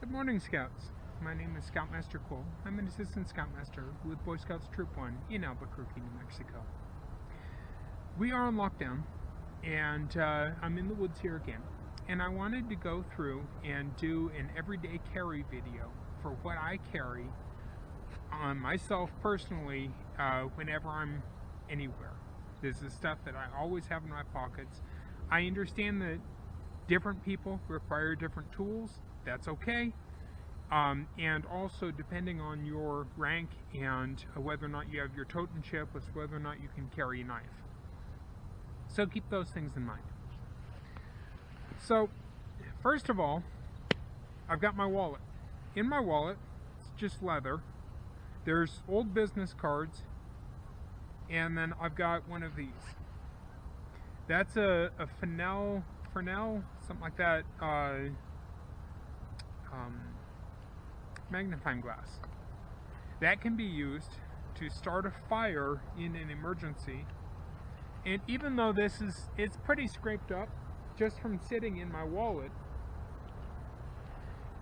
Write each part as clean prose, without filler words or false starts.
Good morning, Scouts. My name is Scoutmaster Cole. I'm an Assistant Scoutmaster with Boy Scouts Troop 1 in Albuquerque, New Mexico. We are on lockdown, and I'm in the woods here again. And I wanted to go through and do an everyday carry video for what I carry on myself personally whenever I'm anywhere. This is stuff that I always have in my pockets. I understand that different people require different tools. That's okay. And also, depending on your rank and whether or not you have your totem chip, as whether or not you can carry a knife. So keep those things in mind. So, first of all, I've got my wallet. In my wallet, it's just leather. There's old business cards, and then I've got one of these. That's a Fresnel, something like that, magnifying glass. That can be used to start a fire in an emergency. And even though it's pretty scraped up just from sitting in my wallet,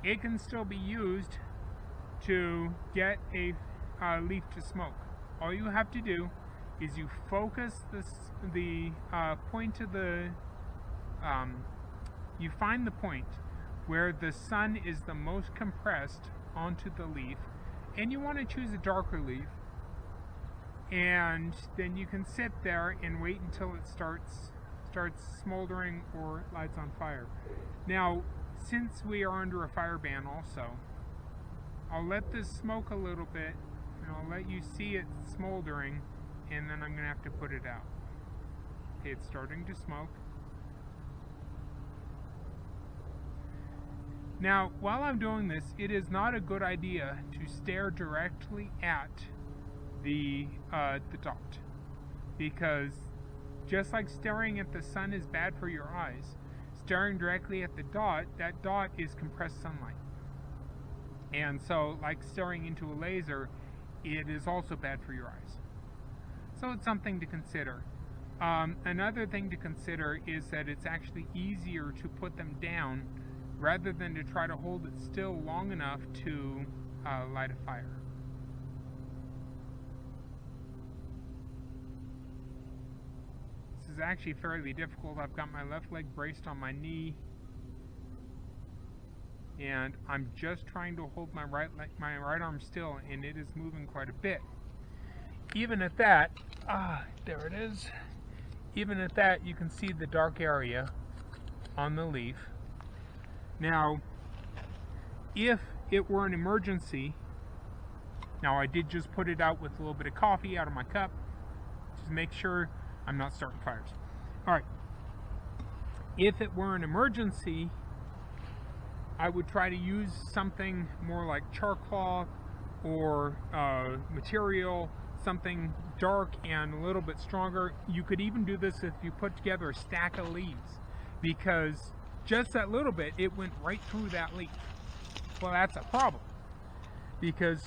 it can still be used to get a leaf to smoke. All you have to do is you focus the point of the you find the point where the sun is the most compressed onto the leaf, and you want to choose a darker leaf, and then you can sit there and wait until it starts smoldering or lights on fire. Now, since we are under a fire ban also, I'll let this smoke a little bit, and I'll let you see it smoldering, and then I'm going to have to put it out. Okay, it's starting to smoke. Now, while I'm doing this, it is not a good idea to stare directly at the dot, because just like staring at the sun is bad for your eyes, staring directly at the dot, that dot is compressed sunlight. And so, like staring into a laser, it is also bad for your eyes. So it's something to consider. Another thing to consider is that it's actually easier to put them down rather than to try to hold it still long enough to light a fire. This is actually fairly difficult. I've got my left leg braced on my knee, and I'm just trying to hold my right arm still, and it is moving quite a bit. Even at that, there it is. Even at that, you can see the dark area on the leaf. Now, if it were an emergency, now I did just put it out with a little bit of coffee out of my cup, just to make sure I'm not starting fires. Alright, if it were an emergency, I would try to use something more like charcoal or material, something dark and a little bit stronger. You could even do this if you put together a stack of leaves, because just that little bit, it went right through that leaf. Well, that's a problem, because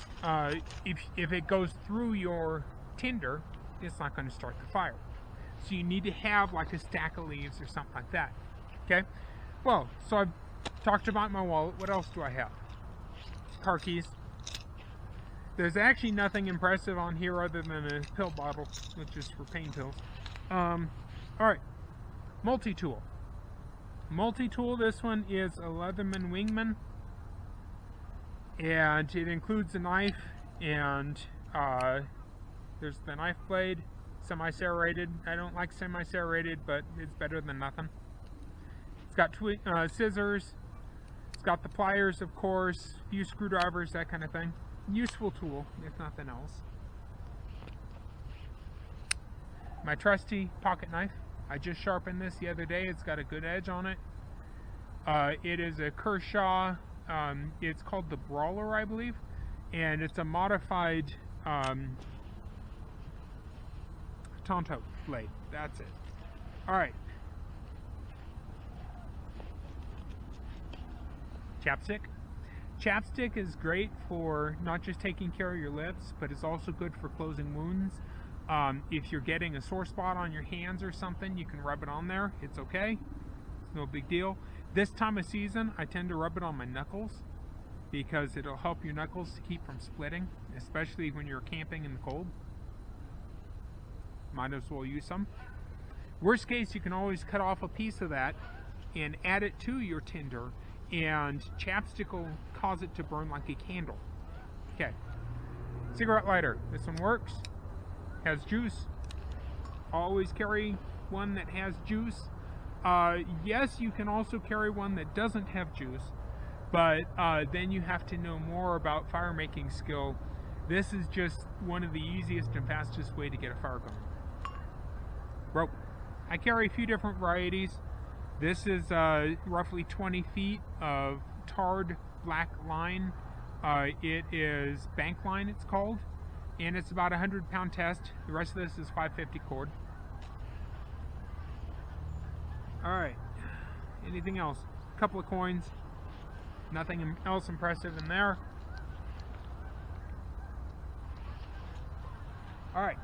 if it goes through your tinder, it's not going to start the fire. So you need to have like a stack of leaves or something like that. Okay? Well, so I've talked about my wallet. What else do I have? Car keys. There's actually nothing impressive on here other than a pill bottle, which is for pain pills. Alright, multi-tool. Multi-tool, this one is a Leatherman Wingman, and it includes a knife, and there's the knife blade, semi-serrated. I don't like semi-serrated, but it's better than nothing. It's got scissors, it's got the pliers, of course, a few screwdrivers, that kind of thing. Useful tool, if nothing else. My trusty pocket knife. I just sharpened this the other day. It's got a good edge on it. It is a Kershaw. It's called the Brawler, I believe, and it's a modified Tonto blade. That's it. Alright. Chapstick. Chapstick is great for not just taking care of your lips, but it's also good for closing wounds. If you're getting a sore spot on your hands or something, you can rub it on there. It's okay. It's no big deal. This time of season, I tend to rub it on my knuckles because it'll help your knuckles to keep from splitting, especially when you're camping in the cold. Might as well use some. Worst case, you can always cut off a piece of that and add it to your tinder, and chapstick will cause it to burn like a candle. Okay. Cigarette lighter. This one works. Has juice. Always carry one that has juice. Yes, you can also carry one that doesn't have juice, but then you have to know more about fire making skill. This is just one of the easiest and fastest way to get a fire going. Rope. I carry a few different varieties. This is roughly 20 feet of tarred black line. It is bank line, it's called, and it's about a 100-pound test. The rest of this is 550 cord. Alright, anything else? A couple of coins. Nothing else impressive in there. Alright.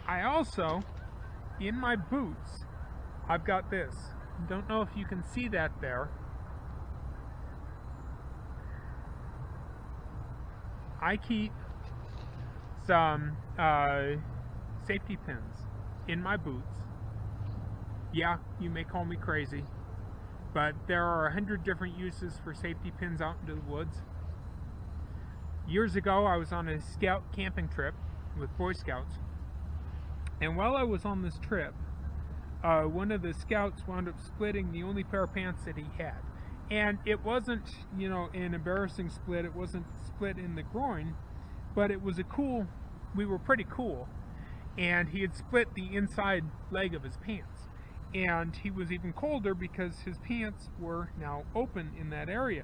I also, in my boots, I've got this. Don't know if you can see that there. I keep some safety pins in my boots. Yeah, you may call me crazy, but there are 100 different uses for safety pins out into the woods. Years ago, I was on a scout camping trip with Boy Scouts, and while I was on this trip, one of the scouts wound up splitting the only pair of pants that he had. And it wasn't, you know, an embarrassing split. It wasn't split in the groin, but it was we were pretty cool. And he had split the inside leg of his pants. And he was even colder because his pants were now open in that area.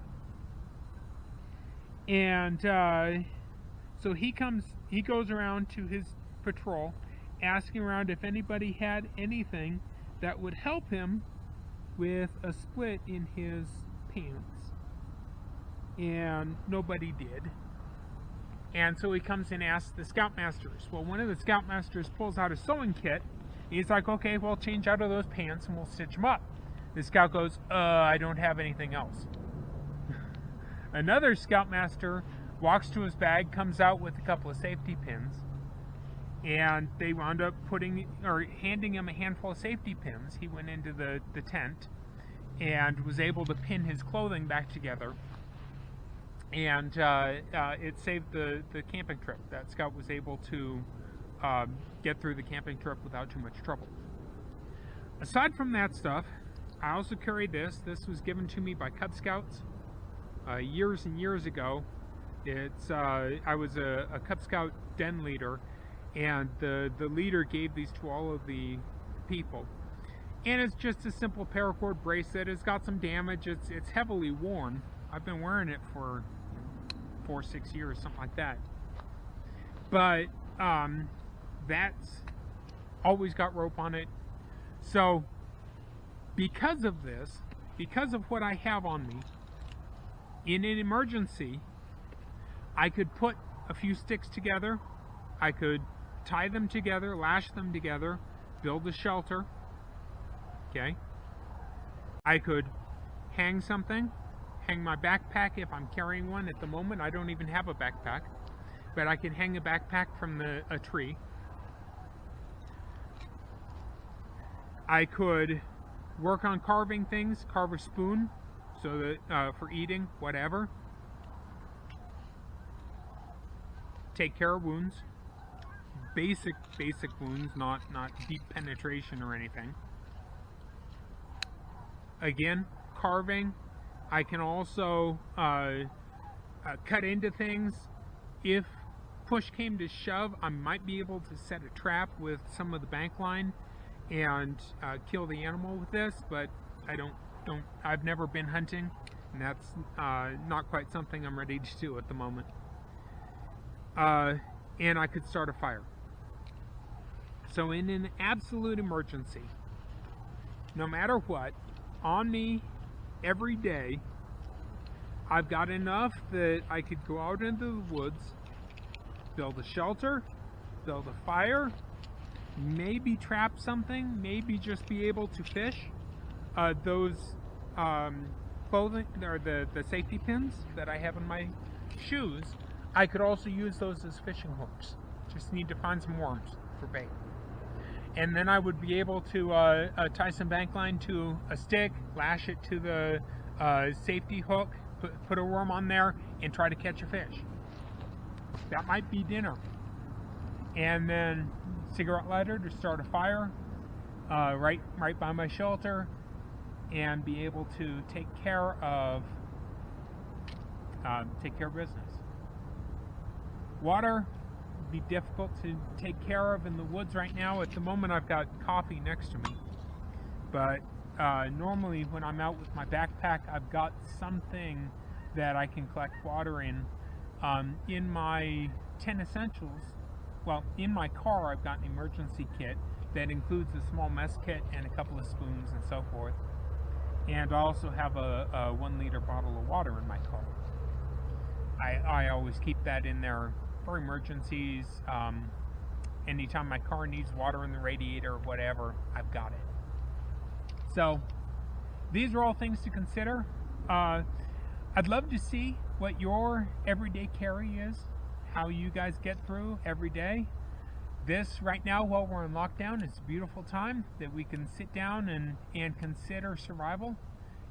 And so he goes around to his patrol, asking around if anybody had anything that would help him with a split in his pants. And nobody did. And so he comes and asks the scoutmasters. Well, one of the scoutmasters pulls out a sewing kit. He's like, okay, well, change out of those pants and we'll stitch them up. The scout goes, I don't have anything else. Another scoutmaster walks to his bag, comes out with a couple of safety pins, and they wound up handing him a handful of safety pins. He went into the tent and was able to pin his clothing back together, and it saved the camping trip. That scout was able to get through the camping trip without too much trouble. Aside from that stuff, I also carry this. This was given to me by Cub Scouts years and years ago. I was a Cub Scout den leader, and the leader gave these to all of the people. And it's just a simple paracord bracelet. It's got some damage. It's heavily worn. I've been wearing it for 4 or 6 years, something like that. But that's always got rope on it. So because of this, because of what I have on me, in an emergency, I could put a few sticks together. I could tie them together, lash them together, build a shelter. Okay. I could hang something, hang my backpack if I'm carrying one. At the moment, I don't even have a backpack, but I can hang a backpack from a tree. I could work on carving things, carve a spoon, so that for eating, whatever. Take care of wounds, basic wounds, not deep penetration or anything. Again, carving. I can also cut into things. If push came to shove, I might be able to set a trap with some of the bank line and kill the animal with this, but I've never been hunting, and that's not quite something I'm ready to do at the moment. And I could start a fire. So in an absolute emergency, no matter what, on me every day, I've got enough that I could go out into the woods, build a shelter, build a fire, maybe trap something, maybe just be able to fish. Those clothing or the safety pins that I have in my shoes, I could also use those as fishing hooks. Just need to find some worms for bait. And then I would be able to tie some bank line to a stick, lash it to the safety hook, put a worm on there, and try to catch a fish. That might be dinner. And then cigarette lighter to start a fire right by my shelter, and be able to take care of business. Water would be difficult to take care of in the woods right now. At the moment, I've got coffee next to me, but normally when I'm out with my backpack, I've got something that I can collect water in. In my 10 essentials, well, in my car, I've got an emergency kit that includes a small mess kit and a couple of spoons and so forth. And I also have a 1 liter bottle of water in my car. I always keep that in there for emergencies. Anytime my car needs water in the radiator or whatever, I've got it. So these are all things to consider. I'd love to see what your everyday carry is, how you guys get through every day. This right now, while we're in lockdown, is a beautiful time that we can sit down and consider survival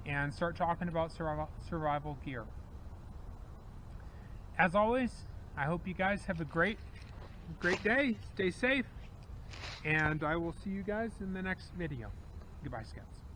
and start talking about survival gear. As always, I hope you guys have a great day. Stay safe, and I will see you guys in the next video. Goodbye, Scouts.